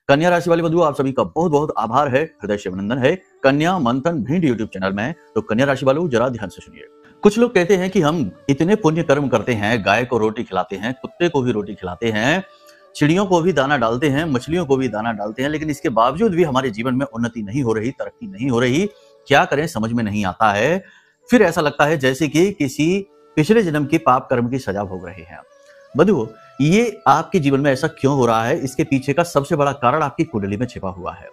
कन्या राशि वाले बंधुओं, आप सभी का बहुत बहुत आभार है, हृदय से अभिनंदन है कन्या मंथन भिंड यूट्यूब चैनल में। तो कन्या राशि वालों जरा ध्यान से सुनिए। कुछ लोग कहते हैं कि हम इतने पुण्य कर्म करते हैं, गाय को रोटी खिलाते हैं, कुत्ते को भी रोटी खिलाते हैं, चिड़ियों को भी दाना डालते हैं, मछलियों को भी दाना डालते हैं, लेकिन इसके बावजूद भी हमारे जीवन में उन्नति नहीं हो रही, तरक्की नहीं हो रही। क्या करें समझ में नहीं आता है। फिर ऐसा लगता है जैसे कि किसी पिछले जन्म की पाप कर्म की सजा भोग रहे हैं। बंधुओं, ये आपके जीवन में ऐसा क्यों हो रहा है, इसके पीछे का सबसे बड़ा कारण आपकी कुंडली में छिपा हुआ है।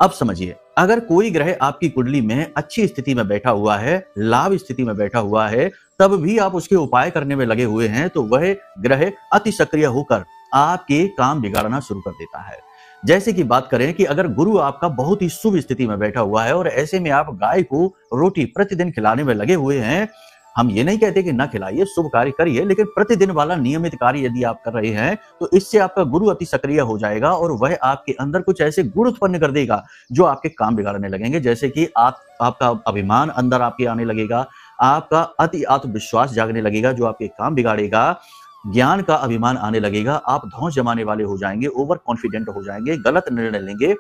अब समझिए, अगर कोई ग्रह आपकी कुंडली में अच्छी स्थिति में बैठा हुआ है, लाभ स्थिति में बैठा हुआ है, तब भी आप उसके उपाय करने में लगे हुए हैं, तो वह ग्रह अति सक्रिय होकर आपके काम बिगाड़ना शुरू कर देता है। जैसे कि बात करें कि अगर गुरु आपका बहुत ही शुभ स्थिति में बैठा हुआ है और ऐसे में आप गाय को रोटी प्रतिदिन खिलाने में लगे हुए हैं, हम ये नहीं कहते कि ना खिलाइए, शुभ कार्य करिए, लेकिन प्रतिदिन वाला नियमित कार्य यदि आप कर रहे हैं तो इससे आपका गुरु अति सक्रिय हो जाएगा और वह आपके अंदर कुछ ऐसे गुण उत्पन्न कर देगा जो आपके काम बिगाड़ने लगेंगे। जैसे कि आपका अभिमान अंदर आपके आने लगेगा, आपका अति आत्मविश्वास जागने लगेगा जो आपके काम बिगाड़ेगा, ज्ञान का अभिमान आने लगेगा, आप धौंस जमाने वाले हो जाएंगे, ओवर कॉन्फिडेंट हो जाएंगे, गलत निर्णय लेंगे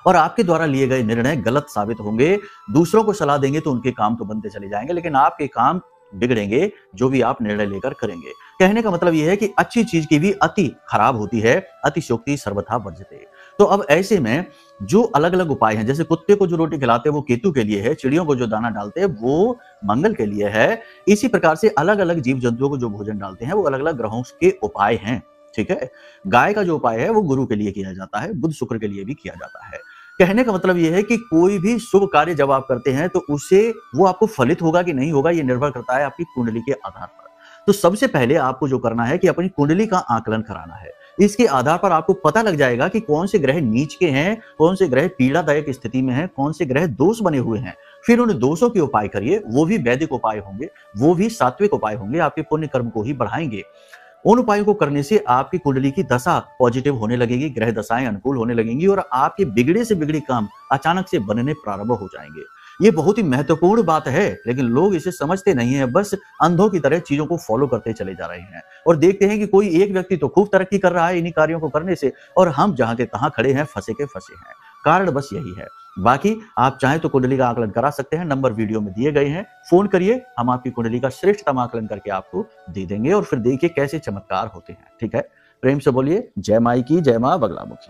और आपके द्वारा लिए गए निर्णय गलत साबित होंगे। दूसरों को सलाह देंगे तो उनके काम तो बनते चले जाएंगे, लेकिन आपके काम बिगड़ेंगे जो भी आप निर्णय लेकर करेंगे। कहने का मतलब यह है कि अच्छी चीज की भी अति खराब होती है, अतिशयोक्ति सर्वथा वर्जते। तो अब ऐसे में जो अलग अलग उपाय हैं, जैसे कुत्ते को जो रोटी खिलाते हैं वो केतु के लिए है, चिड़ियों को जो दाना डालते हैं वो मंगल के लिए है, इसी प्रकार से अलग अलग जीव जंतुओं को जो भोजन डालते हैं वो अलग अलग ग्रहों के उपाय हैं। ठीक है, गाय का जो उपाय है वो गुरु के लिए किया जाता है, बुध शुक्र के लिए भी किया जाता है। कहने का मतलब यह है कि कोई भी शुभ कार्य जब आप करते हैं तो उससे वो आपको फलित होगा कि नहीं होगा, ये निर्भर करता है आपकी कुंडली के आधार पर। तो सबसे पहले आपको जो करना है कि अपनी कुंडली का आकलन कराना है। इसके आधार पर आपको पता लग जाएगा कि कौन से ग्रह नीच के हैं, कौन से ग्रह पीड़ादायक स्थिति में हैं, कौन से ग्रह दोष बने हुए हैं। फिर उन दोषों के उपाय करिए, वो भी वैदिक उपाय होंगे, वो भी सात्विक उपाय होंगे, आपके पुण्य कर्म को ही बढ़ाएंगे। उन उपायों को करने से आपकी कुंडली की दशा पॉजिटिव होने लगेगी, ग्रह दशाएं अनुकूल होने लगेंगी और आपके बिगड़े से बिगड़े काम अचानक से बनने प्रारंभ हो जाएंगे। ये बहुत ही महत्वपूर्ण बात है, लेकिन लोग इसे समझते नहीं है, बस अंधों की तरह चीजों को फॉलो करते चले जा रहे हैं और देखते हैं कि कोई एक व्यक्ति तो खूब तरक्की कर रहा है इन्हीं कार्यों को करने से और हम जहां के तहां खड़े हैं, फंसे के फंसे हैं। कारण बस यही है। बाकी आप चाहें तो कुंडली का आकलन करा सकते हैं, नंबर वीडियो में दिए गए हैं, फोन करिए, हम आपकी कुंडली का श्रेष्ठतम आकलन करके आपको दे देंगे और फिर देखिए कैसे चमत्कार होते हैं। ठीक है, प्रेम से बोलिए जय माई की, जय मां बगलामुखी।